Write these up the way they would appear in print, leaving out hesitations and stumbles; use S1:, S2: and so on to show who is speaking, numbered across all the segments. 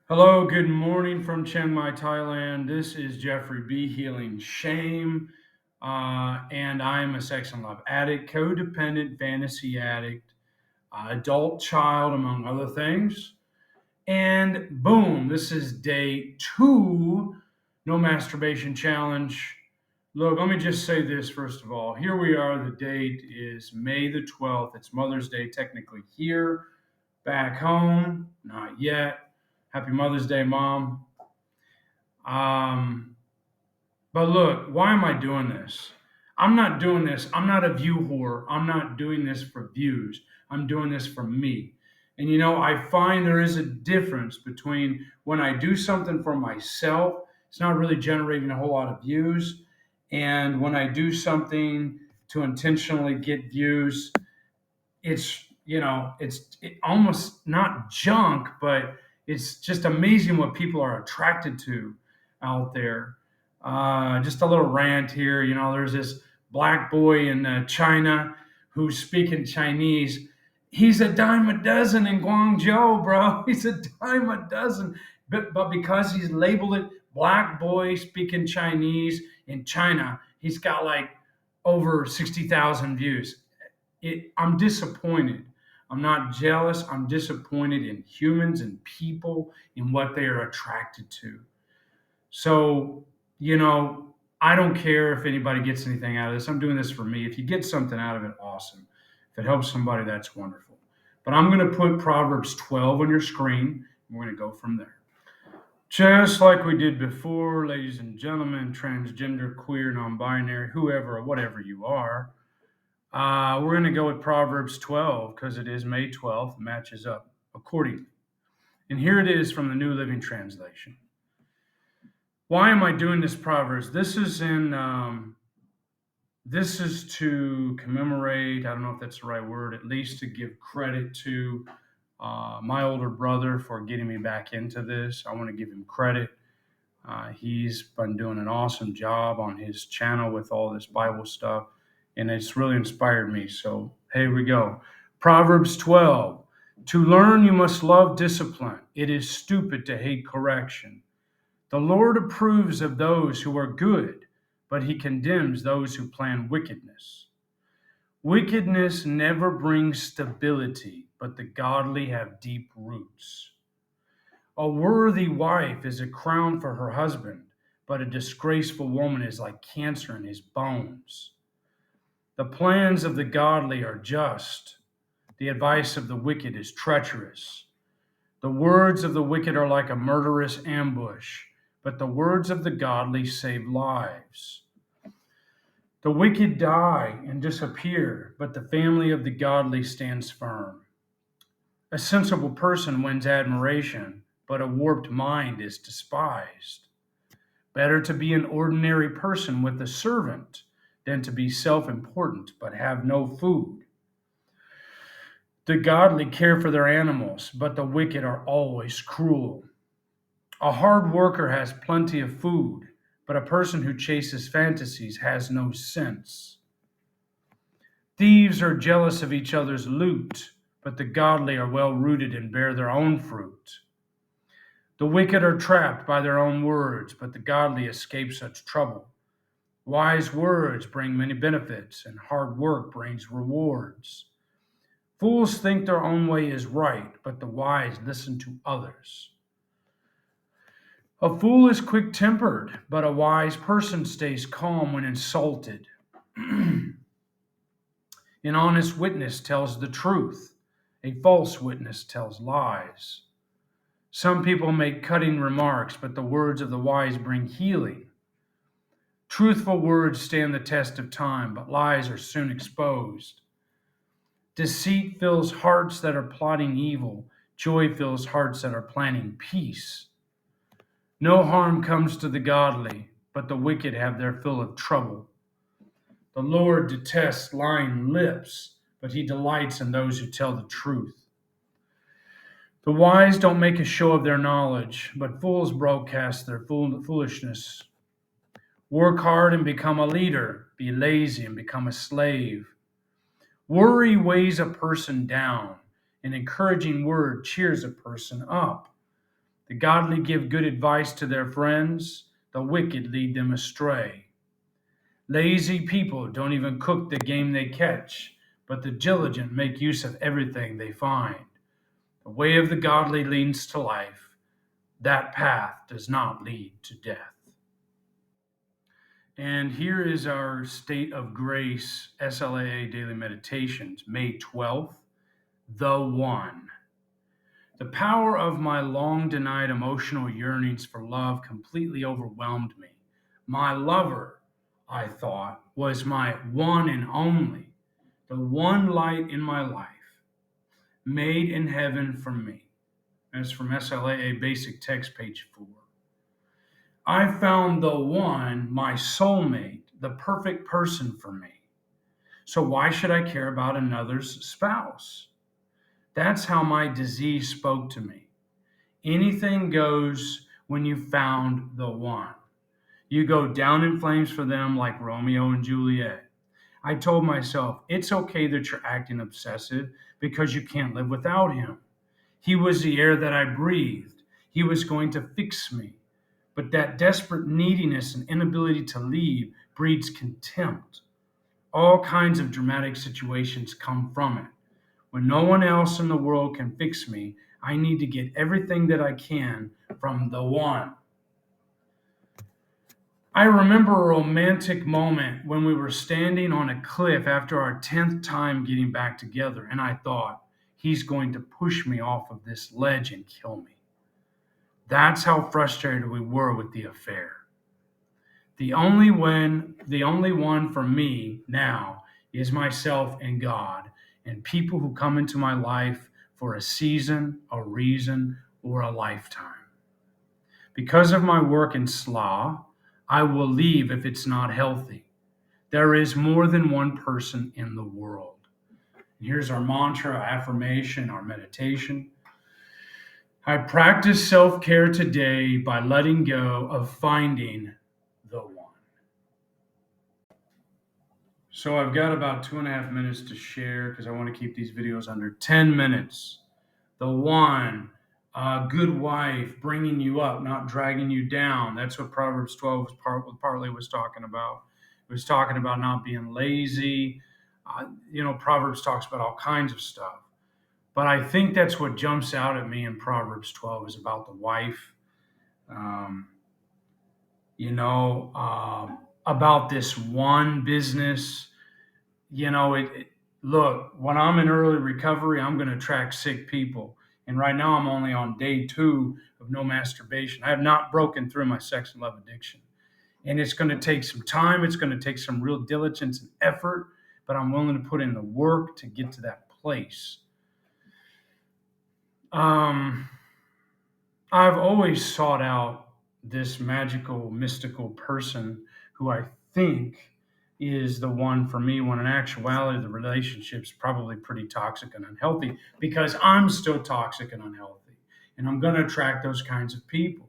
S1: Hello, good morning from Chiang Mai, Thailand. This is Jeffrey B. Healing Shame, and I am a sex and love addict, codependent fantasy addict, adult child, among other things. And boom, this is day two, no masturbation challenge. Look, let me just say this first of all. Here we are. The date is May the 12th. It's Mother's Day, technically here. Back home, not yet. Happy Mother's Day, Mom. Um, but look, why am I doing this? I'm not doing this. I'm not a view whore. I'm not doing this for views. I'm doing this for me. And I find there is a difference between when I do something for myself, it's not really generating a whole lot of views. And when I do something to intentionally get views, it's almost not junk, but it's just amazing what people are attracted to out there. Just a little rant here. There's this black boy in China who's speaking Chinese. He's a dime a dozen in Guangzhou, bro. He's a dime a dozen. But because he's labeled it black boy speaking Chinese in China, he's got like over 60,000 views. I'm disappointed. I'm not jealous. I'm disappointed in humans and people in what they are attracted to. So, I don't care if anybody gets anything out of this. I'm doing this for me. If you get something out of it, awesome. If it helps somebody, that's wonderful. But I'm going to put Proverbs 12 on your screen. We're going to go from there. Just like we did before, ladies and gentlemen, transgender, queer, non binary, whoever or whatever you are, we're going to go with Proverbs 12 because it is May 12th, matches up accordingly. And here it is from the New Living Translation. Why am I doing this Proverbs? This is to commemorate, I don't know if that's the right word, at least to give credit to my older brother for getting me back into this. I want to give him credit. He's been doing an awesome job on his channel with all this Bible stuff, and it's really inspired me. So, here we go. Proverbs 12. To learn, you must love discipline. It is stupid to hate correction. The Lord approves of those who are good, but he condemns those who plan wickedness. Wickedness never brings stability, but the godly have deep roots. A worthy wife is a crown for her husband, but a disgraceful woman is like cancer in his bones. The plans of the godly are just. The advice of the wicked is treacherous. The words of the wicked are like a murderous ambush, but the words of the godly save lives. The wicked die and disappear, but the family of the godly stands firm. A sensible person wins admiration, but a warped mind is despised. Better to be an ordinary person with a servant than to be self important but have no food. The godly care for their animals, but the wicked are always cruel. A hard worker has plenty of food, but a person who chases fantasies has no sense. Thieves are jealous of each other's loot, but the godly are well rooted and bear their own fruit. The wicked are trapped by their own words, but the godly escape such trouble. Wise words bring many benefits, and hard work brings rewards. Fools think their own way is right, but the wise listen to others. A fool is quick tempered, but a wise person stays calm when insulted. An honest witness tells the truth, a false witness tells lies. Some people make cutting remarks, but the words of the wise bring healing. Truthful words stand the test of time, but lies are soon exposed. Deceit fills hearts that are plotting evil. Joy fills hearts that are planning peace. No harm comes to the godly, but the wicked have their fill of trouble. The Lord detests lying lips, but he delights in those who tell the truth. The wise don't make a show of their knowledge, but fools broadcast their foolishness. Work hard and become a leader. Be lazy and become a slave. Worry weighs a person down. An encouraging word cheers a person up. The godly give good advice to their friends, the wicked lead them astray. Lazy people don't even cook the game they catch, but the diligent make use of everything they find. The way of the godly leads to life. That path does not lead to death. And here is our State of Grace SLAA Daily Meditations, May 12th, The One. The power of my long denied emotional yearnings for love completely overwhelmed me. My lover, I thought, was my one and only, the one light in my life, made in heaven for me. That's from SLAA Basic Text, page 4. I found the one, my soulmate, the perfect person for me. So why should I care about another's spouse? That's how my disease spoke to me. Anything goes when you found the one. You go down in flames for them like Romeo and Juliet. I told myself, it's okay that you're acting obsessive because you can't live without him. He was the air that I breathed. He was going to fix me. But that desperate neediness and inability to leave breeds contempt. All kinds of dramatic situations come from it. When no one else in the world can fix me, I need to get everything that I can from the one. I remember a romantic moment when we were standing on a cliff after our 10th time getting back together, and I thought, he's going to push me off of this ledge and kill me. That's how frustrated we were with the affair. The only one for me now is myself and God, and people who come into my life for a season, a reason, or a lifetime. Because of my work in SLAA, I will leave if it's not healthy. There is more than one person in the world. And here's our mantra, our affirmation, our meditation. I practice self-care today by letting go of finding the one. So I've got about 2.5 minutes to share because I want to keep these videos under 10 minutes. The one, good wife, bringing you up, not dragging you down. That's what Proverbs 12 partly was talking about. It was talking about not being lazy. Proverbs talks about all kinds of stuff. But I think that's what jumps out at me in Proverbs 12 is about the wife. About this one business. Look, when I'm in early recovery, I'm going to attract sick people. And right now I'm only on day 2 of no masturbation. I have not broken through my sex and love addiction. And it's going to take some time. It's going to take some real diligence and effort, but I'm willing to put in the work to get to that place. I've always sought out this magical, mystical person who I think is the one for me, when in actuality the relationship's probably pretty toxic and unhealthy because I'm still toxic and unhealthy. And I'm going to attract those kinds of people.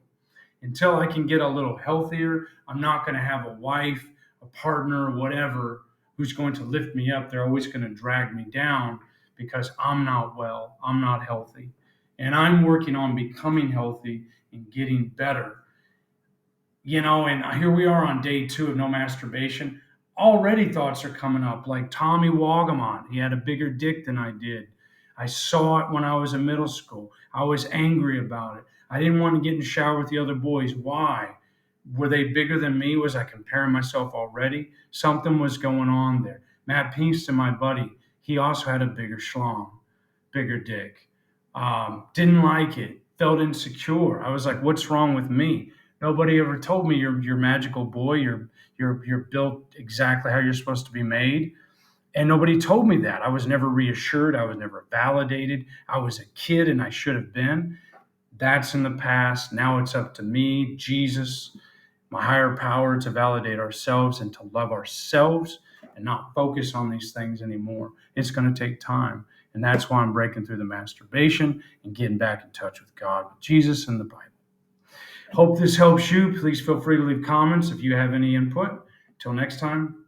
S1: Until I can get a little healthier, I'm not going to have a wife, a partner, whatever, who's going to lift me up. They're always going to drag me down because I'm not well, I'm not healthy. And I'm working on becoming healthy and getting better. And here we are on day 2 of no masturbation. Already thoughts are coming up, like Tommy Wogamont. He had a bigger dick than I did. I saw it when I was in middle school. I was angry about it. I didn't want to get in the shower with the other boys. Why? Were they bigger than me? Was I comparing myself already? Something was going on there. Matt Pinkston, my buddy, he also had a bigger schlong, bigger dick. Didn't like it. Felt insecure. I was like, what's wrong with me? Nobody ever told me you're magical boy. You're built exactly how you're supposed to be made. And nobody told me that. I was never reassured. I was never validated. I was a kid and I should have been. That's in the past. Now it's up to me, Jesus, my higher power, to validate ourselves and to love ourselves and not focus on these things anymore. It's going to take time. And that's why I'm breaking through the masturbation and getting back in touch with God, with Jesus, and the Bible. Hope this helps you. Please feel free to leave comments if you have any input. Till next time,